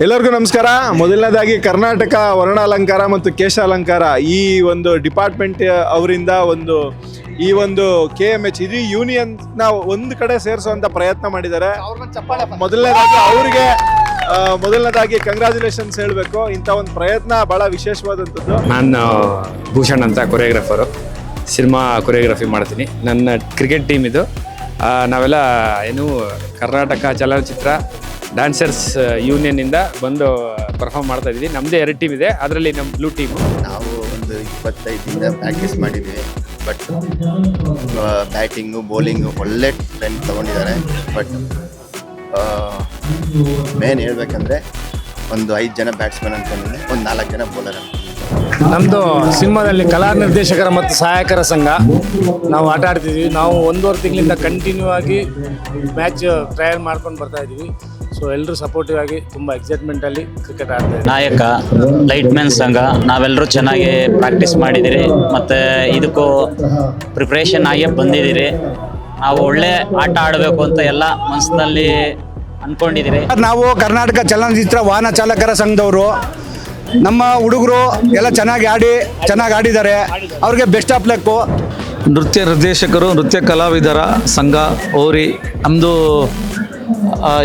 ಎಲ್ಲರಿಗೂ ನಮಸ್ಕಾರ. ಮೊದಲನೇದಾಗಿ ಕರ್ನಾಟಕ ವರ್ಣಾಲಂಕಾರ ಮತ್ತು ಕೇಶಾಲಂಕಾರ ಈ ಒಂದು ಡಿಪಾರ್ಟ್ಮೆಂಟ್ ಅವರಿಂದ ಈ ಒಂದು KMH ಇಡೀ ಯೂನಿಯನ್ ಒಂದು ಕಡೆ ಸೇರಿಸುವಂತ ಪ್ರಯತ್ನ ಮಾಡಿದ್ದಾರೆ. ಮೊದಲನೇದಾಗಿ ಕಂಗ್ರಾಚುಲೇಷನ್ಸ್ ಹೇಳಬೇಕು. ಇಂಥ ಒಂದು ಪ್ರಯತ್ನ ಬಹಳ ವಿಶೇಷವಾದಂಥದ್ದು. ನಾನು ಭೂಷಣ್ ಅಂತ ಕೊರಿಯೋಗ್ರಾಫರು, ಸಿನಿಮಾ ಕೊರಿಯೋಗ್ರಫಿ ಮಾಡ್ತೀನಿ. ನನ್ನ ಕ್ರಿಕೆಟ್ ಟೀಮ್ ಇದು. ನಾವೆಲ್ಲ ಕರ್ನಾಟಕ ಚಲನಚಿತ್ರ ಡ್ಯಾನ್ಸರ್ಸ್ ಯೂನಿಯನ್ನಿಂದ ಬಂದು ಪರ್ಫಾರ್ಮ್ ಮಾಡ್ತಾ ಇದ್ದೀವಿ. ನಮ್ಮದೇ 2 ಟೀಮ್ ಇದೆ, ಅದರಲ್ಲಿ ನಮ್ಮ ಬ್ಲೂ ಟೀಮು. ನಾವು ಒಂದು 25 ದಿನ ಪ್ರಾಕ್ಟೀಸ್ ಮಾಡಿದ್ವಿ. ಬಟ್ ಬ್ಯಾಟಿಂಗು ಬೌಲಿಂಗು ಒಳ್ಳೆ ಟೈಮ್ ತೊಗೊಂಡಿದ್ದಾರೆ. ಬಟ್ ಮೇನ್ ಹೇಳ್ಬೇಕಂದ್ರೆ ಒಂದು 5 ಜನ ಬ್ಯಾಟ್ಸ್ಮನ್ ಅಂದ್ಕೊಂಡಿದ್ದೆ, ಒಂದು 4 ಜನ ಬೌಲರ್ ಅಂದ್ಕೊಂಡಿದ್ದೆ. ನಮ್ಮದು ಸಿನಿಮಾದಲ್ಲಿ ಕಲಾ ನಿರ್ದೇಶಕರ ಮತ್ತು ಸಹಾಯಕರ ಸಂಘ ನಾವು ಆಟ ಆಡ್ತಿದ್ವಿ. ನಾವು 1.5 ತಿಂಗಳಿಂದ ಕಂಟಿನ್ಯೂ ಆಗಿ ಮ್ಯಾಚ್ ಟ್ರಯಲ್ ಮಾಡ್ಕೊಂಡು ಬರ್ತಾ ಇದ್ದೀವಿ. ಸೊ ಎಲ್ಲರೂ ಸಪೋರ್ಟಿವ್ ಆಗಿ ತುಂಬ ಎಕ್ಸೈಟ್ಮೆಂಟಲ್ಲಿ ಕ್ರಿಕೆಟ್ ಆಡ್ತಾ ಇದ್ದೀವಿ. ನಾಯಕ ಲೈಟ್ಮೆನ್ ಸಂಘ ನಾವೆಲ್ಲರೂ ಚೆನ್ನಾಗಿ ಪ್ರಾಕ್ಟೀಸ್ ಮಾಡಿದ್ದೀರಿ ಮತ್ತು ಇದಕ್ಕೂ ಪ್ರಿಪ್ರೇಷನ್ ಆಗಿ ಬಂದಿದ್ದೀರಿ. ನಾವು ಒಳ್ಳೆ ಆಟ ಆಡಬೇಕು ಅಂತ ಎಲ್ಲ ಮನಸ್ಸಿನಲ್ಲಿ ಅಂದ್ಕೊಂಡಿದ್ದೀರಿ. ನಾವು ಕರ್ನಾಟಕ ಚಲನಚಿತ್ರ ವಾಹನ ಚಾಲಕರ ಸಂಘದವರು. ನಮ್ಮ ಹುಡುಗರು ಎಲ್ಲ ಚೆನ್ನಾಗಿ ಆಡಿದ್ದಾರೆ. ಅವ್ರಿಗೆ ಬೆಸ್ಟ್ ಆಫ್ ಲಕ್. ನೃತ್ಯ ನಿರ್ದೇಶಕರು, ನೃತ್ಯ ಕಲಾವಿದರ ಸಂಘ ಓರಿ ನಮ್ಮದು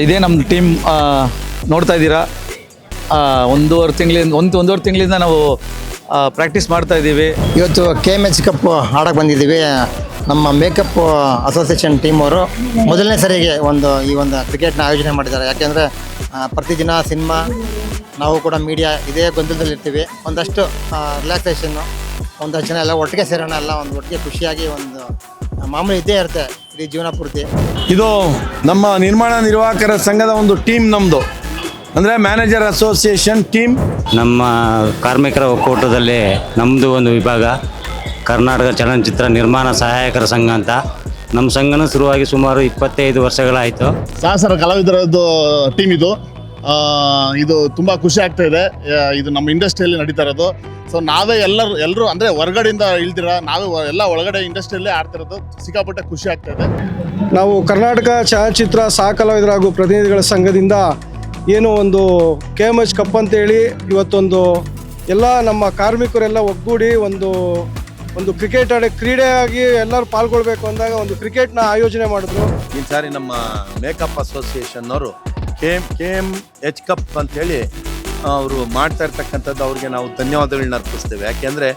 ಇದೇ ನಮ್ಮ ಟೀಮ್. ನೋಡ್ತಾ ಇದ್ದೀರಾ, ಒಂದೂವರೆ ತಿಂಗಳಿಂದ ನಾವು ಪ್ರಾಕ್ಟೀಸ್ ಮಾಡ್ತಾ ಇದ್ದೀವಿ. ಇವತ್ತು KMH ಕಪ್ ಆಡಕ್ಕೆ ಬಂದಿದ್ದೀವಿ. ನಮ್ಮ ಮೇಕಪ್ ಅಸೋಸಿಯೇಷನ್ ಟೀಮ್ ಅವರು ಮೊದಲನೇ ಸರಿಗೆ ಈ ಒಂದು ಕ್ರಿಕೆಟ್ನ ಆಯೋಜನೆ ಮಾಡಿದ್ದಾರೆ. ಯಾಕೆಂದರೆ ಪ್ರತಿದಿನ ಸಿನಿಮಾ, ನಾವು ಕೂಡ ಮೀಡಿಯಾ ಇದೇ ಗೊಂದಲದಲ್ಲಿ ಇರ್ತೀವಿ. ಒಂದಷ್ಟು ರಿಲ್ಯಾಕ್ಸೇಷನ್ನು, ಒಂದಷ್ಟು ಜನ ಎಲ್ಲ ಒಟ್ಟಿಗೆ ಸೇರೋಣ, ಎಲ್ಲ ಒಂದು ಒಟ್ಟಿಗೆ ಖುಷಿಯಾಗಿ ಒಂದು ಮಾಮೂಲಿ ಇದ್ದೇ ಇರುತ್ತೆ ಇಡೀ ಜೀವನ ಪೂರ್ತಿ. ಇದು ನಮ್ಮ ನಿರ್ಮಾಣ ನಿರ್ವಾಹಕರ ಸಂಘದ ಒಂದು ಟೀಮ್. ನಮ್ಮದು ಅಂದರೆ ಮ್ಯಾನೇಜರ್ ಅಸೋಸಿಯೇಷನ್ ಟೀಮ್. ನಮ್ಮ ಕಾರ್ಮಿಕರ ಒಕ್ಕೂಟದಲ್ಲಿ ನಮ್ಮದು ಒಂದು ವಿಭಾಗ ಕರ್ನಾಟಕ ಚಲನಚಿತ್ರ ನಿರ್ಮಾಣ ಸಹಾಯಕರ ಸಂಘ ಅಂತ. ನಮ್ಮ ಸಂಘನೂ ಶುರುವಾಗಿ ಸುಮಾರು 25 ವರ್ಷಗಳಾಯಿತು. ಸಾಹಸರ ಕಲಾವಿದರದ್ದು ಟೀಮ್ ಇದು. ಇದು ತುಂಬ ಖುಷಿ ಆಗ್ತಾ ಇದೆ. ಇದು ನಮ್ಮ ಇಂಡಸ್ಟ್ರಿಯಲ್ಲಿ ನಡೀತಾ ಇರೋದು. ಸೊ ನಾವೇ ಎಲ್ಲರೂ ಅಂದರೆ ಹೊರಗಡೆಯಿಂದ ಇಳ್ದಿರ ನಾವೇ ಎಲ್ಲ ಒಳಗಡೆ ಇಂಡಸ್ಟ್ರಿಯಲ್ಲೇ ಆಡ್ತಿರೋದು. ಸಿಕ್ಕಾಪಟ್ಟೆ ಖುಷಿ ಆಗ್ತಾ ಇದೆ. ನಾವು ಕರ್ನಾಟಕ ಚಲನಚಿತ್ರ ಸಹ ಕಲಾವಿದರ ಹಾಗೂ ಪ್ರತಿನಿಧಿಗಳ ಸಂಘದಿಂದ ಒಂದು KMH ಕಪ್ ಅಂತೇಳಿ ಇವತ್ತೊಂದು ಎಲ್ಲ ನಮ್ಮ ಕಾರ್ಮಿಕರೆಲ್ಲ ಒಗ್ಗೂಡಿ ಒಂದು ಕ್ರೀಡೆಯಾಗಿ ಎಲ್ಲರೂ ಪಾಲ್ಗೊಳ್ಬೇಕು ಅಂದಾಗ ಒಂದು ಕ್ರಿಕೆಟ್ನ ಆಯೋಜನೆ ಮಾಡಿದ್ರು. ಈ ಸಾರಿ ನಮ್ಮ ಮೇಕಪ್ ಅಸೋಸಿಯೇಷನ್ನವರು KMH ಕಪ್ ಅಂತೇಳಿ ಅವರು ಮಾಡ್ತಾ ಇರ್ತಕ್ಕಂಥದ್ದು. ಅವ್ರಿಗೆ ನಾವು ಧನ್ಯವಾದಗಳನ್ನ ಅರ್ಪಿಸ್ತೇವೆ. ಯಾಕೆಂದರೆ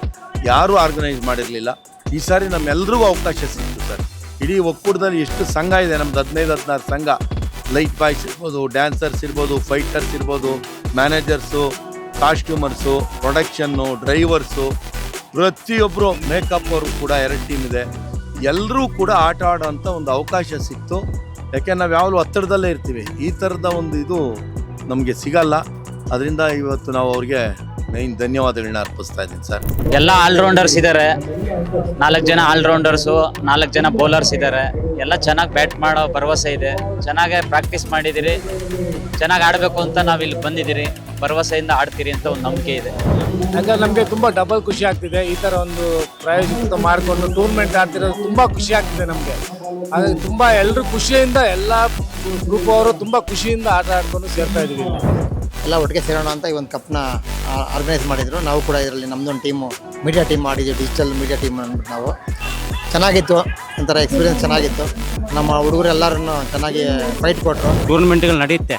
ಯಾರೂ ಆರ್ಗನೈಸ್ ಮಾಡಿರಲಿಲ್ಲ. ಈ ಸಾರಿ ನಮ್ಮೆಲ್ಲರಿಗೂ ಅವಕಾಶ ಸಿಕ್ತು ಸರ್. ಇಡೀ ಒಕ್ಕೂಟದಲ್ಲಿ ಎಷ್ಟು ಸಂಘ ಇದೆ ನಮ್ದು, 15-16 ಸಂಘ. ಲೈಟ್ ಬಾಯ್ಸ್ ಇರ್ಬೋದು, ಡ್ಯಾನ್ಸರ್ಸ್ ಇರ್ಬೋದು, ಫೈಟರ್ಸ್ ಇರ್ಬೋದು, ಮ್ಯಾನೇಜರ್ಸು, ಕಾಸ್ಟ್ಯೂಮರ್ಸು, ಪ್ರೊಡಕ್ಷನ್ನು, ಡ್ರೈವರ್ಸು, ಪ್ರತಿಯೊಬ್ಬರು ಮೇಕಪ್ ಅವರು ಕೂಡ 2 ಟೀಮ್ ಇದೆ. ಎಲ್ಲರೂ ಕೂಡ ಆಟ ಆಡೋಂಥ ಒಂದು ಅವಕಾಶ ಸಿಕ್ತು. ಯಾಕೆಂದ್ರೆ ನಾವು ಯಾವಾಗಲೂ ಒತ್ತಡದಲ್ಲೇ ಇರ್ತೀವಿ. ಈ ಥರದ ಒಂದು ಇದು ನಮಗೆ ಸಿಗಲ್ಲ. ಅದರಿಂದ ಇವತ್ತು ನಾವು ಅವ್ರಿಗೆ ಮೈನ್ ಧನ್ಯವಾದಗಳನ್ನ ಅರ್ಪಿಸ್ತಾ ಇದ್ದೀನಿ ಸರ್. ಎಲ್ಲ ಆಲ್ರೌಂಡರ್ಸ್ ಇದ್ದಾರೆ. 4 ಜನ ಆಲ್ರೌಂಡರ್ಸು, 4 ಜನ ಬೌಲರ್ಸ್ ಇದ್ದಾರೆ. ಎಲ್ಲ ಚೆನ್ನಾಗಿ ಬ್ಯಾಟ್ ಮಾಡೋ ಭರವಸೆ ಇದೆ. ಚೆನ್ನಾಗೇ ಪ್ರಾಕ್ಟೀಸ್ ಮಾಡಿದ್ದೀರಿ. ಚೆನ್ನಾಗಿ ಆಡಬೇಕು ಅಂತ ನಾವಿಲ್ಲಿ ಬಂದಿದ್ದೀರಿ. ಭರವಸೆಯಿಂದ ಆಡ್ತೀರಿ ಅಂತ ಒಂದು ನಂಬಿಕೆ ಇದೆ. ಯಾಕಂದ್ರೆ ನಮಗೆ ತುಂಬ ಡಬಲ್ ಖುಷಿ ಆಗ್ತಿದೆ. ಈ ಥರ ಒಂದು ಪ್ರಾಯೋಜಿತ ಮಾಡಿಕೊಂಡು ಟೂರ್ನಮೆಂಟ್ ಆಡ್ತಿರೋದು ತುಂಬ ಖುಷಿ ಆಗ್ತಿದೆ ನಮಗೆ. ಹಾಗಾಗಿ ತುಂಬ ಎಲ್ಲರೂ ಖುಷಿಯಿಂದ, ಎಲ್ಲ ಗ್ರೂಪ್ ಅವರು ತುಂಬ ಖುಷಿಯಿಂದ ಆಟ ಆಡ್ಕೊಂಡು ಸೇರ್ತಾ ಇದ್ದೀವಿ. ಎಲ್ಲ ಒಟ್ಟಿಗೆ ಸೇರೋಣ ಅಂತ ಈ ಒಂದು ಕಪ್ನ ಆರ್ಗನೈಸ್ ಮಾಡಿದರು. ನಾವು ಕೂಡ ಇದರಲ್ಲಿ ನಮ್ಮದೊಂದು ಟೀಮು, ಮೀಡಿಯಾ ಟೀಮ್ ಮಾಡಿದ್ವಿ, ಡಿಜಿಟಲ್ ಮೀಡಿಯಾ ಟೀಮ್ ಅಂದ್ಬಿಟ್ಟು ನಾವು. ಚೆನ್ನಾಗಿತ್ತು, ಒಂಥರ ಎಕ್ಸ್ಪೀರಿಯನ್ಸ್ ಚೆನ್ನಾಗಿತ್ತು. ನಮ್ಮ ಹುಡುಗರು ಎಲ್ಲರೂ ಚೆನ್ನಾಗಿ ಫೈಟ್ ಕೊಟ್ಟರು. ಟೂರ್ನಮೆಂಟ್ಗಳು ನಡೆಯುತ್ತೆ.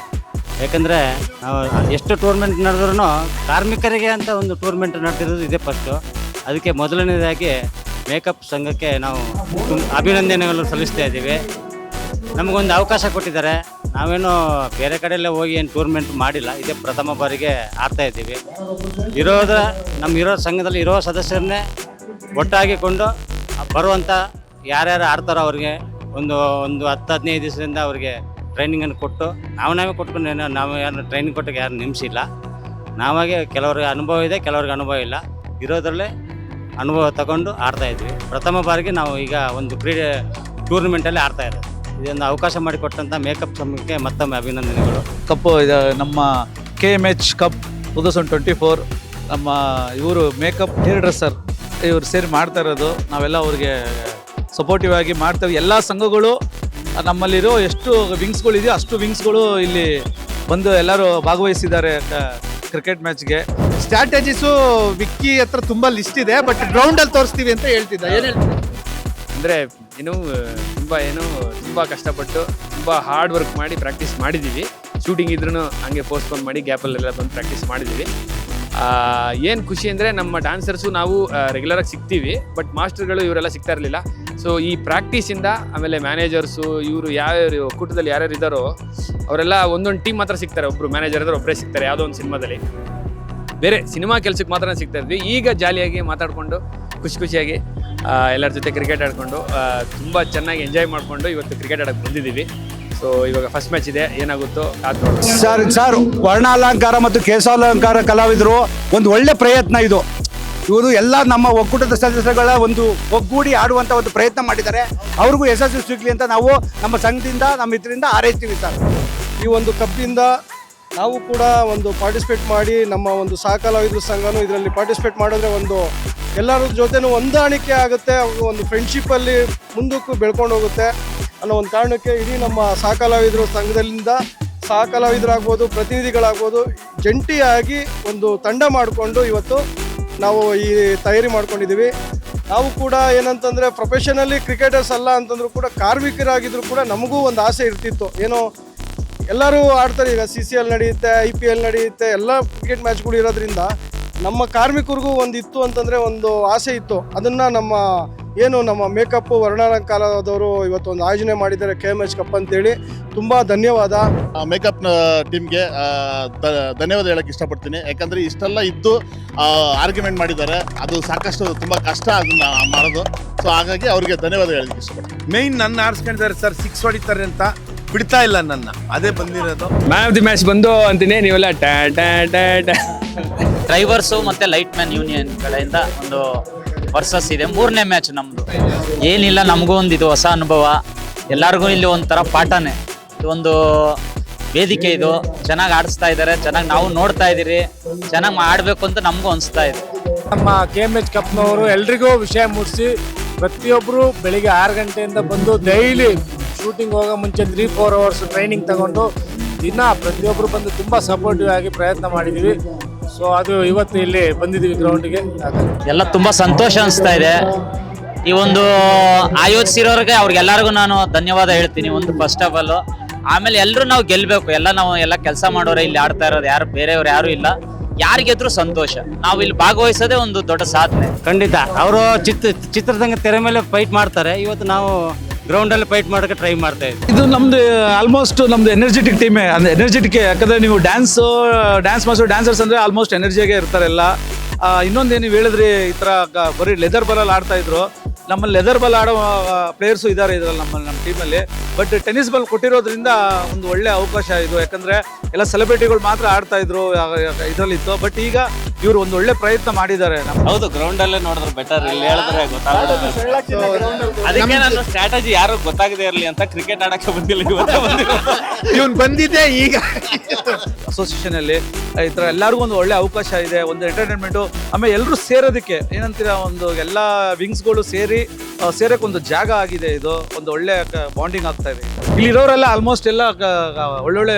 ಯಾಕಂದರೆ ನಾವು ಎಷ್ಟು ಟೂರ್ನಮೆಂಟ್ ನಡೆದ್ರೂ ಕಾರ್ಮಿಕರಿಗೆ ಅಂತ ಒಂದು ಟೂರ್ನಮೆಂಟ್ ನಡೆದಿರೋದು ಇದೇ ಫಸ್ಟು. ಅದಕ್ಕೆ ಮೊದಲನೇದಾಗಿ ಮೇಕಪ್ ಸಂಘಕ್ಕೆ ನಾವು ಅಭಿನಂದನೆಗಳು ಸಲ್ಲಿಸ್ತಾ ಇದ್ದೀವಿ. ನಮಗೊಂದು ಅವಕಾಶ ಕೊಟ್ಟಿದ್ದಾರೆ. ನಾವೇನು ಬೇರೆ ಕಡೆಯಲ್ಲೇ ಹೋಗಿ ಏನು ಟೂರ್ನಮೆಂಟ್ ಮಾಡಿಲ್ಲ. ಇದೇ ಪ್ರಥಮ ಬಾರಿಗೆ ಆಡ್ತಾ ಇದ್ದೀವಿ. ನಮ್ಮ ಸಂಘದಲ್ಲಿ ಇರೋ ಸದಸ್ಯರನ್ನೇ ಒಟ್ಟಾಗಿಕೊಂಡು ಬರುವಂಥ ಯಾರ್ಯಾರು ಆಡ್ತಾರೋ ಅವ್ರಿಗೆ ಒಂದು 10-15 ದಿವಸದಿಂದ ಅವ್ರಿಗೆ ಟ್ರೈನಿಂಗನ್ನು ಕೊಟ್ಟು ನಾವೇ ಕೊಟ್ಕೊಂಡು ನಾವು ಯಾರು ಟ್ರೈನಿಂಗ್ ಕೊಟ್ಟಾಗ ಯಾರು ನೇಮಿಸಿಲ್ಲ. ನಾವಾಗೆ ಕೆಲವ್ರಿಗೆ ಅನುಭವ ಇದೆ, ಕೆಲವ್ರಿಗೆ ಅನುಭವ ಇಲ್ಲ. ಇರೋದ್ರಲ್ಲೇ ಅನುಭವ ತಗೊಂಡು ಆಡ್ತಾ ಇದ್ವಿ. ಪ್ರಥಮ ಬಾರಿಗೆ ನಾವು ಈಗ ಒಂದು ಕ್ರೀಡೆ ಟೂರ್ನಮೆಂಟಲ್ಲಿ ಆಡ್ತಾ ಇರೋದು. ಇದೊಂದು ಅವಕಾಶ ಮಾಡಿಕೊಟ್ಟಂಥ ಮೇಕಪ್ ಸಂಘಕ್ಕೆ ಮತ್ತೊಮ್ಮೆ ಅಭಿನಂದನೆಗಳು. ಕಪ್ಪು ನಮ್ಮ KMH ಕಪ್ 2024 ನಮ್ಮ ಇವರು ಮೇಕಪ್ ಹೇರ್ ಡ್ರೆಸ್ಸರ್ ಇವರು ಸೇರಿ ಮಾಡ್ತಾ ಇರೋದು. ನಾವೆಲ್ಲ ಅವ್ರಿಗೆ ಸಪೋರ್ಟಿವ್ ಆಗಿ ಮಾಡ್ತೇವೆ. ಎಲ್ಲ ಸಂಘಗಳು ನಮ್ಮಲ್ಲಿರೋ ಎಷ್ಟು ವಿಂಗ್ಸ್ಗಳಿದೆಯೋ ಅಷ್ಟು ವಿಂಗ್ಸ್ಗಳು ಇಲ್ಲಿ ಬಂದು ಎಲ್ಲರೂ ಭಾಗವಹಿಸಿದ್ದಾರೆ ಕ್ರಿಕೆಟ್ ಮ್ಯಾಚ್ಗೆ. ಸ್ಟ್ರಾಟಜೀಸು ವಿಕ್ಕಿ ಹತ್ರ ತುಂಬಾ ಲಿಸ್ಟ್ ಇದೆ, ಬಟ್ ಗ್ರೌಂಡ್ ಅಲ್ಲಿ ತೋರಿಸ್ತೀವಿ ಅಂತ ಹೇಳ್ತಿದ್ದ. ಏನ್ ಹೇಳ್ತೀರಾ? ಅಂದರೆ ತುಂಬ ಕಷ್ಟಪಟ್ಟು ತುಂಬ ಹಾರ್ಡ್ ವರ್ಕ್ ಮಾಡಿ ಪ್ರಾಕ್ಟೀಸ್ ಮಾಡಿದ್ದೀವಿ. ಶೂಟಿಂಗ್ ಇದ್ರೂ ಹಂಗೆ ಪೋಸ್ಟ್ಪೋನ್ ಮಾಡಿ ಗ್ಯಾಪಲ್ಲೆಲ್ಲ ಬಂದು ಪ್ರಾಕ್ಟೀಸ್ ಮಾಡಿದ್ದೀವಿ. ಏನು ಖುಷಿ ಅಂದರೆ ನಮ್ಮ ಡ್ಯಾನ್ಸರ್ಸು ನಾವು ರೆಗ್ಯುಲರಾಗಿ ಸಿಗ್ತೀವಿ, ಬಟ್ ಮಾಸ್ಟರ್ಗಳು ಇವರೆಲ್ಲ ಸಿಗ್ತಾ ಇರಲಿಲ್ಲ. ಸೊ ಈ ಪ್ರಾಕ್ಟೀಸಿಂದ ಆಮೇಲೆ ಮ್ಯಾನೇಜರ್ಸು ಇವರು ಯಾವ್ಯಾವ ಒಕ್ಕೂಟದಲ್ಲಿ ಯಾರ್ಯಾರು ಇದ್ದಾರೋ ಅವರೆಲ್ಲ ಒಂದೊಂದು ಟೀಮ್ ಮಾತ್ರ ಸಿಗ್ತಾರೆ. ಒಬ್ಬರು ಮ್ಯಾನೇಜರ್ ಇದ್ದಾರೆ, ಒಬ್ಬರೇ ಸಿಗ್ತಾರೆ ಯಾವುದೋ ಒಂದು ಸಿನಿಮಾದಲ್ಲಿ. ಬೇರೆ ಸಿನಿಮಾ ಕೆಲಸಕ್ಕೆ ಮಾತ್ರ ಸಿಗ್ತಾ ಇದ್ವಿ. ಈಗ ಜಾಲಿಯಾಗಿ ಮಾತಾಡಿಕೊಂಡು ಖುಷಿಯಾಗಿ ಎಲ್ಲರ ಜೊತೆ ಕ್ರಿಕೆಟ್ ಆಡಿಕೊಂಡು ತುಂಬ ಚೆನ್ನಾಗಿ ಎಂಜಾಯ್ ಮಾಡಿಕೊಂಡು ಇವತ್ತು ಕ್ರಿಕೆಟ್ ಆಡೋಕ್ಕೆ ಬಂದಿದ್ದೀವಿ. ಸೊ ಇವಾಗ ಫಸ್ಟ್ ಮ್ಯಾಚ್ ಇದೆ, ಏನಾಗುತ್ತೋ ಕಾದು ನೋಡೋಣ. ಸರ್ ವರ್ಣಾಲಂಕಾರ ಮತ್ತು ಕೇಶಾಲಂಕಾರ ಕಲಾವಿದರು ಒಂದು ಒಳ್ಳೆ ಪ್ರಯತ್ನ ಇದು. ಇವರು ಎಲ್ಲ ನಮ್ಮ ಒಕ್ಕೂಟದ ಸದಸ್ಯರುಗಳ ಒಂದು ಒಗ್ಗೂಡಿ ಆಡುವಂಥ ಒಂದು ಪ್ರಯತ್ನ ಮಾಡಿದ್ದಾರೆ. ಅವ್ರಿಗೂ ಯಶಸ್ಸು ಸಿಗಲಿ ಅಂತ ನಾವು ನಮ್ಮ ಸಂಘದಿಂದ ನಮ್ಮ ಇದರಿಂದ ಹಾರೈಸ್ತೀವಿ ಸರ್. ಈ ಒಂದು ಕಪ್ಪಿಂದ ನಾವು ಕೂಡ ಒಂದು ಪಾರ್ಟಿಸಿಪೇಟ್ ಮಾಡಿ ನಮ್ಮ ಒಂದು ಸಹಕಲಾವಿದ್ರ ಸಂಘನೂ ಇದರಲ್ಲಿ ಪಾರ್ಟಿಸಿಪೇಟ್ ಮಾಡಿದ್ರೆ ಒಂದು ಎಲ್ಲರ ಜೊತೆನೂ ಹೊಂದಾಣಿಕೆ ಆಗುತ್ತೆ, ಒಂದು ಫ್ರೆಂಡ್ಶಿಪ್ಪಲ್ಲಿ ಮುಂದಕ್ಕೂ ಬೆಳ್ಕೊಂಡು ಹೋಗುತ್ತೆ ಅನ್ನೋ ಒಂದು ಕಾರಣಕ್ಕೆ ಇಡೀ ನಮ್ಮ ಸಹಕಲಾವಿದ್ರ ಸಂಘದಿಂದ ಸಹಕಲಾವಿದರಾಗ್ಬೋದು, ಪ್ರತಿನಿಧಿಗಳಾಗ್ಬೋದು, ಜಂಟಿಯಾಗಿ ಒಂದು ತಂಡ ಮಾಡಿಕೊಂಡು ಇವತ್ತು ನಾವು ಈ ತಯಾರಿ ಮಾಡ್ಕೊಂಡಿದ್ದೀವಿ. ನಾವು ಕೂಡ ಏನಂತಂದರೆ ಪ್ರೊಫೆಷನಲಿ ಕ್ರಿಕೆಟರ್ಸ್ ಅಲ್ಲ ಅಂತಂದ್ರೂ ಕೂಡ ಕಾರ್ಮಿಕರಾಗಿದ್ದರೂ ಕೂಡ ನಮಗೂ ಒಂದು ಆಸೆ ಇರ್ತಿತ್ತು. ಏನೋ ಎಲ್ಲರೂ ಆಡ್ತಾರೆ, ಈಗ CCL ನಡೆಯುತ್ತೆ, IPL ನಡೆಯುತ್ತೆ, ಎಲ್ಲ ಕ್ರಿಕೆಟ್ ಮ್ಯಾಚ್ಗಳು ಇರೋದ್ರಿಂದ ನಮ್ಮ ಕಾರ್ಮಿಕರಿಗೂ ಒಂದು ಇತ್ತು ಅಂತಂದರೆ ಒಂದು ಆಸೆ ಇತ್ತು. ಅದನ್ನು ನಮ್ಮ ಮೇಕಪ್ ವರ್ಣಾಲಂಕಾರದವರು ಇವತ್ತು ಒಂದು ಆಯೋಜನೆ ಮಾಡಿದ್ದಾರೆ KMH ಕಪ್ ಅಂತೇಳಿ. ತುಂಬ ಧನ್ಯವಾದ ಮೇಕಪ್ ಟೀಮ್ಗೆ ಧನ್ಯವಾದ ಹೇಳಕ್ಕೆ ಇಷ್ಟಪಡ್ತೀನಿ. ಯಾಕಂದರೆ ಇಷ್ಟೆಲ್ಲ ಇದ್ದು ಆರ್ಗ್ಯುಮೆಂಟ್ ಮಾಡಿದ್ದಾರೆ, ಅದು ಸಾಕಷ್ಟು ತುಂಬ ಕಷ್ಟ ಅದನ್ನ ಮಾಡೋದು. ಸೊ ಹಾಗಾಗಿ ಅವ್ರಿಗೆ ಧನ್ಯವಾದ ಹೇಳಕ್ಕೆ ಇಷ್ಟಪಡ್ತೀನಿ. ಮೇಯ್ನ್ ನನ್ನ ಆರಿಸ್ಕೊಂಡಿದ್ದಾರೆ ಸರ್, 6 ಹೊಡಿತಾರೆ ಅಂತ ಬಿಡ್ತಾ ಇಲ್ಲ ನನ್ನ, ಅದೇ ಬಂದಿರೋದು. ಮ್ಯಾನ್ ಆಫ್ ದಿ ಮ್ಯಾಚ್ ಬಂದು ಅಂತೀನಿ, ನೀವೆಲ್ಲ ಡ್ರೈವರ್ಸು ಮತ್ತು ಲೈಟ್ ಮ್ಯಾನ್ ಯೂನಿಯನ್ ಕಡೆಯಿಂದ ಒಂದು ವರ್ಸಸ್ ಇದೆ. 3ನೇ ಮ್ಯಾಚ್ ನಮ್ಮದು. ಏನಿಲ್ಲ, ನಮಗೂ ಒಂದು ಇದು ಹೊಸ ಅನುಭವ, ಎಲ್ಲರಿಗೂ ಇಲ್ಲಿ ಒಂಥರ ಪಾಠನೇ. ಒಂದು ವೇದಿಕೆ ಇದು, ಚೆನ್ನಾಗಿ ಆಡಿಸ್ತಾ ಇದ್ದಾರೆ, ಚೆನ್ನಾಗಿ ನಾವು ನೋಡ್ತಾ ಇದ್ದೀರಿ, ಚೆನ್ನಾಗಿ ಆಡಬೇಕು ಅಂತ ನಮಗೂ ಅನಿಸ್ತಾ ಇದೆ. ನಮ್ಮ KMH ಕಪ್ನವರು ಎಲ್ರಿಗೂ ವಿಷಯ ಮುಟ್ಟಿಸಿ ಪ್ರತಿಯೊಬ್ಬರು ಬೆಳಿಗ್ಗೆ 6 ಗಂಟೆಯಿಂದ ಬಂದು ಡೈಲಿ ಶೂಟಿಂಗ್ ಹೋಗೋ ಮುಂಚೆ 3-4 ಅವರ್ಸ್ ಟ್ರೈನಿಂಗ್ ತಗೊಂಡು ದಿನ ಪ್ರತಿಯೊಬ್ಬರು ಬಂದು ತುಂಬ ಸಪೋರ್ಟಿವ್ ಆಗಿ ಪ್ರಯತ್ನ ಮಾಡಿದ್ದೀವಿ. ಸೊ ಅದು ಇವತ್ತು ಇಲ್ಲಿ ಬಂದಿದ್ದೀವಿ ಗ್ರೌಂಡ್ಗೆ. ಎಲ್ಲ ತುಂಬ ಸಂತೋಷ ಅನಿಸ್ತಾ ಇದೆ. ಈ ಒಂದು ಆಯೋಜಿಸಿರೋರಿಗೆ ಅವ್ರಿಗೆಲ್ಲರಿಗೂ ನಾನು ಧನ್ಯವಾದ ಹೇಳ್ತೀನಿ, ಒಂದು ಫಸ್ಟ್ ಆಫ್ ಆಲ್. ಆಮೇಲೆ ಎಲ್ಲರೂ ನಾವು ಗೆಲ್ಲಬೇಕು, ನಾವು ಎಲ್ಲ ಕೆಲಸ ಮಾಡೋರೆ ಇಲ್ಲಿ ಆಡ್ತಾ ಇರೋದು, ಯಾರು ಬೇರೆಯವ್ರು ಯಾರೂ ಇಲ್ಲ. ಯಾರಿಗೆದ್ರು ಸಂತೋಷ, ನಾವು ಇಲ್ಲಿ ಭಾಗವಹಿಸೋದೇ ಒಂದು ದೊಡ್ಡ ಸಾಧನೆ. ಖಂಡಿತ ಅವರು ಚಿತ್ರರಂಗ ತೆರೆ ಮೇಲೆ ಫೈಟ್ ಮಾಡ್ತಾರೆ, ಇವತ್ತು ನಾವು ಗ್ರೌಂಡಲ್ಲಿ ಫೈಟ್ ಮಾಡೋಕ್ಕೆ ಟ್ರೈ ಮಾಡ್ತಾ ಇದ್ದೀವಿ. ಇದು ನಮ್ದು ಆಲ್ಮೋಸ್ಟ್ ನಮ್ದು ಎನರ್ಜೆಟಿಕ್ ಟೀಮೇ, ಅಂದರೆ ಎನರ್ಜೆಟಿಕ್. ಯಾಕಂದರೆ ನೀವು ಡ್ಯಾನ್ಸ್ ಮಾಸ್ಟರ್ ಡ್ಯಾನ್ಸರ್ಸ್ ಅಂದರೆ ಆಲ್ಮೋಸ್ಟ್ ಎನರ್ಜಿಯಾಗೆ ಇರ್ತಾರೆ ಎಲ್ಲ. ಇನ್ನೊಂದೇನು ನೀವು ಹೇಳಿದ್ರಿ, ಈ ಥರ ಬರೀ ಲೆದರ್ ಬಾಲಲ್ಲಿ ಆಡ್ತಾ ಇದ್ರು. ನಮ್ಮಲ್ಲಿ ಲೆದರ್ ಬಾಲ್ ಆಡೋ ಪ್ಲೇಯರ್ಸು ಇದ್ದಾರೆ ಇದರಲ್ಲಿ ನಮ್ಮ ಟೀಮಲ್ಲಿ. ಬಟ್ ಟೆನ್ನಿಸ್ ಬಾಲ್ ಕೊಟ್ಟಿರೋದ್ರಿಂದ ಒಂದು ಒಳ್ಳೆ ಅವಕಾಶ ಇದು. ಯಾಕಂದರೆ ಎಲ್ಲ ಸೆಲೆಬ್ರಿಟಿಗಳು ಮಾತ್ರ ಆಡ್ತಾ ಇದ್ರು ಇದರಲ್ಲಿತ್ತು. ಬಟ್ ಈಗ ಇವರು ಒಂದು ಒಳ್ಳೆ ಪ್ರಯತ್ನ ಮಾಡಿದ್ದಾರೆ. ಹೌದು, ಗ್ರೌಂಡಲ್ಲೇ ನೋಡಿದ್ರೆ ಬೆಟರ್, ಇಲ್ಲಿ ಹೇಳಿದ್ರೆ ಗೊತ್ತಾಗುತ್ತೆ. ಅದಕ್ಕೆ ನನ್ನ ಸ್ಟ್ರಾಟಜಿ ಯಾರು ಗೊತ್ತಾಗದೇ ಇರಲಿ ಅಂತ ಕ್ರಿಕೆಟ್ ಆಡಕ್ಕೆ ಬಂದಿಲ್ಲ, ಇವನು ಬಂದಿದ್ದೆ ಈಗ. ಅಸೋಸಿಯೇಷನಲ್ಲಿ ಈ ಥರ ಎಲ್ಲರಿಗೂ ಒಂದು ಒಳ್ಳೆ ಅವಕಾಶ ಇದೆ, ಒಂದು ಎಂಟರ್ಟೈನ್ಮೆಂಟು. ಆಮೇಲೆ ಎಲ್ಲರೂ ಸೇರೋದಕ್ಕೆ ಏನಂತೀರ, ಒಂದು ಎಲ್ಲ ವಿಂಗ್ಸ್ಗಳು ಸೇರಕ್ಕೆ ಒಂದು ಜಾಗ ಆಗಿದೆ. ಇದು ಒಂದು ಒಳ್ಳೆ ಬಾಂಡಿಂಗ್ ಆಗ್ತಾ ಇದೆ. ಇಲ್ಲಿರೋರೆಲ್ಲ ಆಲ್ಮೋಸ್ಟ್ ಎಲ್ಲ ಒಳ್ಳೊಳ್ಳೆ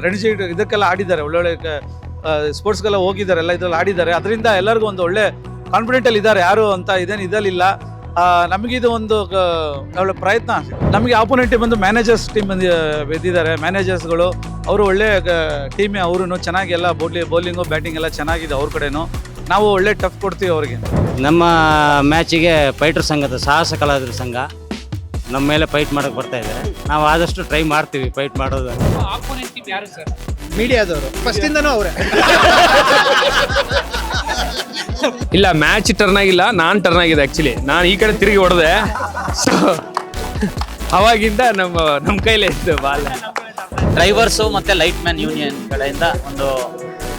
ರಣಜಿ ಇದಕ್ಕೆಲ್ಲ ಆಡಿದ್ದಾರೆ, ಒಳ್ಳೊಳ್ಳೆ ಸ್ಪೋರ್ಟ್ಸ್ಗೆಲ್ಲ ಹೋಗಿದ್ದಾರೆ, ಎಲ್ಲ ಇದ್ರಲ್ಲಿ ಆಡಿದ್ದಾರೆ. ಅದರಿಂದ ಎಲ್ಲರಿಗೂ ಒಂದು ಒಳ್ಳೆ ಕಾನ್ಫಿಡೆಂಟಲ್ಲಿ ಇದ್ದಾರೆ, ಯಾರು ಅಂತ ಇದೇನು ಇದಲ್ಲಿಲ್ಲ. ನಮಗಿದು ಒಂದು ಒಳ್ಳೆ ಪ್ರಯತ್ನ. ನಮಗೆ ಆಪೋನೆಂಟ್ ಬಂದು ಮ್ಯಾನೇಜರ್ಸ್ ಟೀಮ್ ಇದ್ದಿದ್ದಾರೆ, ಮ್ಯಾನೇಜರ್ಸ್ಗಳು ಅವರು ಒಳ್ಳೆ ಟೀಮೇ. ಅವರು ಚೆನ್ನಾಗಿ ಎಲ್ಲ ಬೌಲಿಂಗು ಬ್ಯಾಟಿಂಗ್ ಎಲ್ಲ ಚೆನ್ನಾಗಿದೆ ಅವ್ರ ಕಡೆನೂ. ನಾವು ಒಳ್ಳೆ ಟಫ್ ಕೊಡ್ತೀವಿ ಅವ್ರಿಗೆ. ನಮ್ಮ ಮ್ಯಾಚಿಗೆ ಫೈಟರ್ ಸಂಘದ ಸಾಹಸ ಕಲಾವಿದರ ಸಂಘ ನಮ್ಮ ಮೇಲೆ ಫೈಟ್ ಮಾಡೋಕೆ ಬರ್ತಾ ಇದ್ದಾರೆ. ನಾವು ಆದಷ್ಟು ಟ್ರೈ ಮಾಡ್ತೀವಿ ಫೈಟ್ ಮಾಡೋದು. ಮೀಡಿಯಾದವರು ಫಸ್ಟಿಂದನೂ ಅವರೇ. ಇಲ್ಲ, ಮ್ಯಾಚ್ ಟರ್ನ್ ಆಗಿಲ್ಲ, ನಾನು ಟರ್ನ್ ಆಗಿದೆ. ಆ್ಯಕ್ಚುಲಿ ನಾನು ಈ ಕಡೆ ತಿರುಗಿ ಹೊಡೆದೆ. ಸೊ ಅವಾಗಿಂದ ನಮ್ಮ ಕೈಲೇ ಇತ್ತು ಬಾಲ್. ಡ್ರೈವರ್ಸು ಮತ್ತು ಲೈಟ್ ಮ್ಯಾನ್ ಯೂನಿಯನ್ ಕಡೆಯಿಂದ ಒಂದು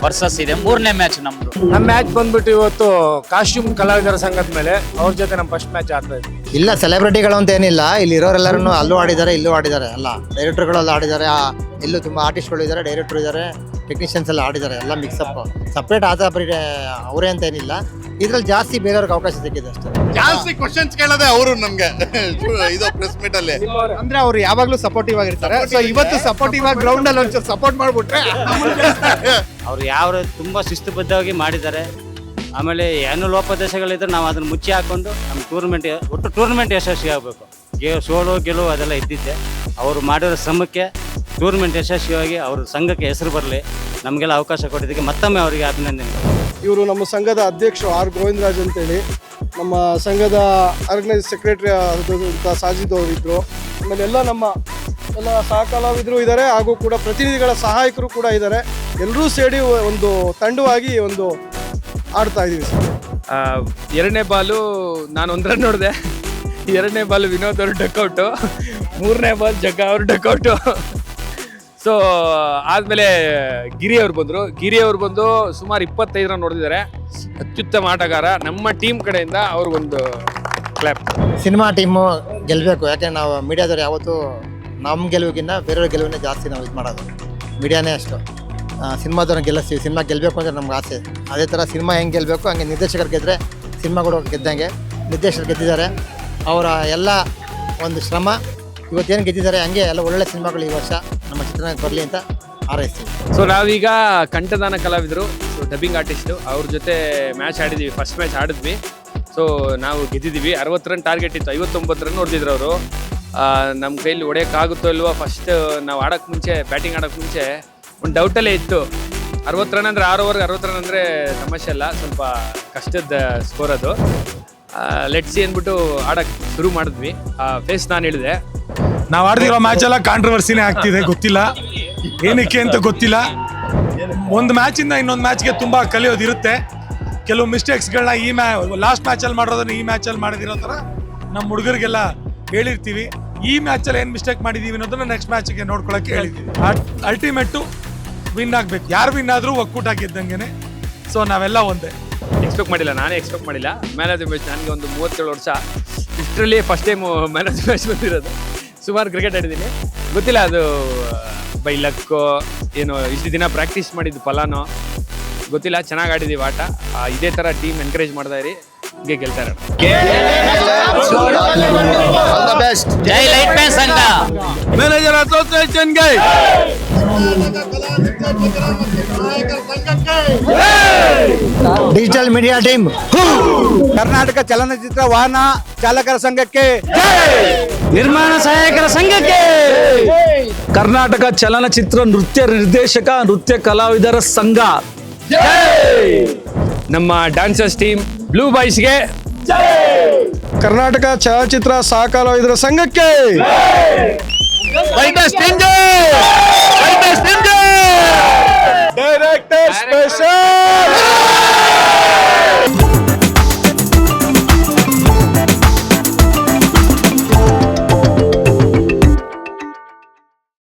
ವರ್ಸಸ್ ಇದೆ. 3ನೇ ಮ್ಯಾಚ್ ನಮ್ಮದು. ನಮ್ಮ ಮ್ಯಾಚ್ ಬಂದ್ಬಿಟ್ಟು ಇವತ್ತು ಕಾಸ್ಟ್ಯೂಮ್ ಕಲಾವಿದರ ಸಂಘದ ಮೇಲೆ ಅವ್ರ ಜೊತೆ ನಮ್ಮ ಫಸ್ಟ್ ಮ್ಯಾಚ್ ಆಡ್ತಾ ಇದ್ವಿ. ಇಲ್ಲ ಸೆಲೆಬ್ರಿಟಿಗಳು ಅಂತ ಏನಿಲ್ಲ, ಇಲ್ಲಿ ಇರೋರೆಲ್ಲರೂ ಅಲ್ಲೂ ಆಡಿದ್ದಾರೆ, ಇಲ್ಲೂ ಆಡಿದ್ದಾರೆ. ಅಲ್ಲ ಡೈರೆಕ್ಟರ್ಗಳು ಅಲ್ಲಿ ಆಡಿದ್ದಾರೆ, ಇಲ್ಲೂ ತುಂಬ ಆರ್ಟಿಸ್ಟ್ಗಳು ಇದ್ದಾರೆ, ಡೈರೆಕ್ಟರ್ ಇದ್ದಾರೆ, ಟೆಕ್ನಿಷಿಯನ್ಸ್ ಎಲ್ಲ ಆಡಿದ್ದಾರೆ, ಎಲ್ಲ ಮಿಕ್ಸಪ್ ಸಪ್ರೇಟ್ ಆದ ಬರೀ ಅವರೇ ಅಂತ ಏನಿಲ್ಲ, ಇದ್ರಲ್ಲಿ ಜಾಸ್ತಿ ಬೇರೆಯವ್ರಿಗೆ ಅವಕಾಶ ಸಿಕ್ಕಿದೆ ಅಷ್ಟೇ. ಜಾಸ್ತಿ ಕ್ವಶನ್ಸ್ ಕೇಳೋದೆ ಅವರು ನಮ್ಗೆ ಇದು ಪ್ರೆಸ್ ಮೀಟ್ ಅಲ್ಲಿ. ಅಂದ್ರೆ ಅವ್ರು ಯಾವಾಗ್ಲೂ ಸಪೋರ್ಟಿವ್ ಆಗಿರ್ತಾರೆ. ಸೊ ಇವತ್ತು ಸಪೋರ್ಟಿವ್ ಆಗಿ ಗ್ರೌಂಡ್ ಅಲ್ಲಿ ಒಂಚೂರು ಸಪೋರ್ಟ್ ಮಾಡ್ಬಿಟ್ರೆ ಅವರು ಯಾವ ತುಂಬ ಶಿಸ್ತುಬದ್ಧವಾಗಿ ಮಾಡಿದ್ದಾರೆ. ಆಮೇಲೆ ಏನು ಲೋಪದೇಶಗಳಿದ್ರೆ ನಾವು ಅದನ್ನು ಮುಚ್ಚಿ ಹಾಕೊಂಡು ನಮ್ಮ ಟೂರ್ನಮೆಂಟ್ ಯಶಸ್ವಿ ಆಗಬೇಕು. ಸೋಲು ಗೆಲುವು ಅದೆಲ್ಲ ಇದ್ದಿದ್ದೆ. ಅವರು ಮಾಡಿರೋ ಶ್ರಮಕ್ಕೆ ಟೂರ್ನಮೆಂಟ್ ಯಶಸ್ವಿಯಾಗಿ ಅವ್ರ ಸಂಘಕ್ಕೆ ಹೆಸರು ಬರಲಿ, ನಮಗೆಲ್ಲ ಅವಕಾಶ ಕೊಟ್ಟಿದ್ದಕ್ಕೆ ಮತ್ತೊಮ್ಮೆ ಅವರಿಗೆ ಅಭಿನಂದನೆ. ಇವರು ನಮ್ಮ ಸಂಘದ ಅಧ್ಯಕ್ಷರು ಆರ್ ಗೋವಿಂದರಾಜ್ ಅಂತೇಳಿ, ನಮ್ಮ ಸಂಘದ ಆರ್ಗನೈಸ್ ಸೆಕ್ರೆಟರಿ ಅಂತ ಸಾಜಿದ್ ಅವರು ಇದ್ರು. ಆಮೇಲೆ ಎಲ್ಲ ಸಹ ಕಲಾವಿದರು ಇದ್ದಾರೆ, ಹಾಗೂ ಕೂಡ ಪ್ರತಿನಿಧಿಗಳ ಸಹಾಯಕರು ಕೂಡ ಇದ್ದಾರೆ. ಎಲ್ಲರೂ ಸೇರಿ ಒಂದು ತಂಡವಾಗಿ ಒಂದು ಆಡ್ತಾ ಇದೀವಿ ಸರ್. ಎರಡನೇ ಬಾಲು ನಾನು ಒಂದರ ನೋಡಿದೆ. ಎರಡನೇ ಬಾಲ್ ವಿನೋದ್ ಅವರು ಡಕ್ಔಟು, ಮೂರನೇ ಬಾಲ್ ಜಗ್ಗ ಅವರು ಡಕ್ಔಟು. ಸೊ ಆದಮೇಲೆ ಗಿರಿ ಅವ್ರು ಬಂದು ಸುಮಾರು 25 ರನ್ ನೋಡಿದ್ದಾರೆ. ಅತ್ಯುತ್ತಮ ಆಟಗಾರ. ನಮ್ಮ ಟೀಮ್ ಕಡೆಯಿಂದ ಅವ್ರಿಗೊಂದು ಕ್ಲಾಪ್. ಸಿನಿಮಾ ಟೀಮು ಗೆಲ್ಲಬೇಕು, ಯಾಕೆ ನಾವು ಮೀಡಿಯಾದವ್ರು ಯಾವತ್ತೂ ನಮ್ಮ ಗೆಲುವಿಗಿಂತ ಬೇರೆಯವ್ರ ಗೆಲುವನ್ನೇ ಜಾಸ್ತಿ ನಾವು ಇದು ಮಾಡೋದು. ಮೀಡಿಯಾನೇ ಅಷ್ಟು ಸಿನಿಮಾದವ್ರನ್ನ ಗೆಲ್ಲಿಸ್ತೀವಿ. ಸಿನಿಮಾ ಗೆಲ್ಲಬೇಕು ಅಂದರೆ ನಮ್ಗೆ ಆಸೆ. ಅದೇ ಥರ ಸಿನಿಮಾ ಹೆಂಗೆ ಗೆಲ್ಲಬೇಕು ಹಂಗೆ ನಿರ್ದೇಶಕರು ಗೆದ್ದರೆ ಸಿನಿಮಾಗಳು ಗೆದ್ದಂಗೆ. ನಿರ್ದೇಶಕರು ಗೆದ್ದಿದ್ದಾರೆ, ಅವರ ಎಲ್ಲ ಒಂದು ಶ್ರಮ ಇವತ್ತೇನು ಗೆದ್ದಿದ್ದಾರೆ, ಹಂಗೆ ಎಲ್ಲ ಒಳ್ಳೊಳ್ಳೆ ಸಿನಿಮಾಗಳು ಈ ವರ್ಷ ನಮ್ಮ ಚಿತ್ರರಂಗಕ್ಕೆ ಬರಲಿ ಅಂತ ಹಾರೈಸ್ತೀವಿ. ಸೊ ನಾವೀಗ ಕಂಠದಾನ ಕಲಾವಿದರು, ಸೊ ಡಬ್ಬಿಂಗ್ ಆರ್ಟಿಸ್ಟು, ಅವ್ರ ಜೊತೆ ಮ್ಯಾಚ್ ಆಡಿದ್ವಿ. ಫಸ್ಟ್ ಮ್ಯಾಚ್ ಆಡಿದ್ವಿ. ಸೊ ನಾವು ಗೆದ್ದಿದ್ದೀವಿ. 60 ರನ್ ಟಾರ್ಗೆಟ್ ಇತ್ತು, 59 ರನ್ ಹೊಡೆದಿದ್ರು ಅವರು. ನಮ್ಮ ಕೈಲಿ ಹೊಡೆಯೋಕ್ಕಾಗುತ್ತೋ ಇಲ್ವೋ, ಫಸ್ಟ್ ನಾವು ಬ್ಯಾಟಿಂಗ್ ಆಡೋಕ್ಕೆ ಮುಂಚೆ ಒಂದು ಡೌಟಲ್ಲೇ ಇತ್ತು. 60 ರನ್ ಅಂದರೆ 6 ಓವರ್ಗೆ 60 ರನ್ ಅಂದರೆ ಸಮಸ್ಯೆ ಅಲ್ಲ, ಸ್ವಲ್ಪ ಕಷ್ಟದ ಸ್ಕೋರ್ ಅದು. ಲೆಟ್ಸಿ ಅಂದ್ಬಿಟ್ಟು ಆಡೋಕ್ಕೆ ಶುರು ಮಾಡಿದ್ವಿ. ಫೇಸ್ ನಾನು ಹೇಳಿದೆ, ನಾವು ಆಡ್ದಿರೋ ಮ್ಯಾಚ್ ಎಲ್ಲ ಕಾಂಟ್ರವರ್ಸಿನೇ ಆಗ್ತಿದೆ, ಗೊತ್ತಿಲ್ಲ ಏನಕ್ಕೆ ಅಂತ ಗೊತ್ತಿಲ್ಲ. ಒಂದು ಮ್ಯಾಚಿಂದ ಇನ್ನೊಂದು ಮ್ಯಾಚ್ಗೆ ತುಂಬ ಕಲಿಯೋದಿರುತ್ತೆ. ಕೆಲವು ಮಿಸ್ಟೇಕ್ಸ್ಗಳನ್ನ ಲಾಸ್ಟ್ ಮ್ಯಾಚಲ್ಲಿ ಮಾಡಿರೋದನ್ನ ಈ ಮ್ಯಾಚಲ್ಲಿ ಮಾಡಿದಿರೋ ಥರ ನಮ್ಮ ಹುಡುಗರಿಗೆಲ್ಲ ಹೇಳಿರ್ತೀವಿ. ಈ ಮ್ಯಾಚಲ್ಲಿ ಏನು ಮಿಸ್ಟೇಕ್ ಮಾಡಿದ್ದೀವಿ ಅನ್ನೋದನ್ನ ನೆಕ್ಸ್ಟ್ ಮ್ಯಾಚಿಗೆ ನೋಡ್ಕೊಳಕ್ಕೆ ಹೇಳಿದ್ದೀವಿ. ಅಲ್ಟಿಮೇಟು ವಿನ್ ಆಗಬೇಕು. ಯಾರು ವಿನ್ ಆದರೂ ಒಕ್ಕೂಟ ಗೆದ್ದಂಗೆ. ಸೊ ನಾವೆಲ್ಲ ಒಂದೇ. ನಾನೇ ಎಕ್ಸ್ಪೆಕ್ಟ್ ಮಾಡಿಲ್ಲ ಮ್ಯಾನ್ ಆಫ್ ದಿ ಮ್ಯಾಚ್. ನನಗೆ ಒಂದು 37 ವರ್ಷ, ಇಷ್ಟರಲ್ಲಿ first time man of the match ಬಂದಿರೋದು. ಸುಮಾರು ಕ್ರಿಕೆಟ್ ಆಡಿದ್ದೀನಿ, ಗೊತ್ತಿಲ್ಲ ಅದು ಬೈ ಲಕ್ಕೋ ಏನೋ, ಇಷ್ಟು ದಿನ ಪ್ರಾಕ್ಟೀಸ್ ಮಾಡಿದ್ದು ಫಲಾನೋ ಗೊತ್ತಿಲ್ಲ. ಚೆನ್ನಾಗಿ ಆಡಿದ್ದೀವಿ ಆಟ. ಇದೇ ಥರ ಟೀಮ್ ಎನ್ಕರೇಜ್ ಮಾಡ್ತಾ ಇರಿ, ಹೀಗೆ ಗೆಲ್ತಾ ಇರೋಣ. ಜೈ ಲೈಟ್ ಮ್ಯಾನ್ ಸಂಘ, ಮ್ಯಾನೇಜರ್ ಅಸೋಸಿಯೇಷನ್ಗೆ, ಡಿಜಿಟಲ್ ಮೀಡಿಯಾ ಟೀಮ್, ಕರ್ನಾಟಕ ಚಲನಚಿತ್ರ ವಾಹನ ಚಾಲಕರ ಸಂಘಕ್ಕೆ, ನಿರ್ಮಾಣ ಸಹಾಯಕರ ಸಂಘಕ್ಕೆ, ಕರ್ನಾಟಕ ಚಲನಚಿತ್ರ ನೃತ್ಯ ನಿರ್ದೇಶಕ ನೃತ್ಯ ಕಲಾವಿದರ ಸಂಘ, ನಮ್ಮ ಡ್ಯಾನ್ಸರ್ಸ್ ಟೀಮ್ ಬ್ಲೂ ಬಾಯ್ಸ್ಗೆ, ಕರ್ನಾಟಕ ಚಲನಚಿತ್ರ ಸಹ ಕಲಾವಿದರ ಸಂಘಕ್ಕೆ, ಬೈಟಸ್ ಟೀಮ್ಗೆ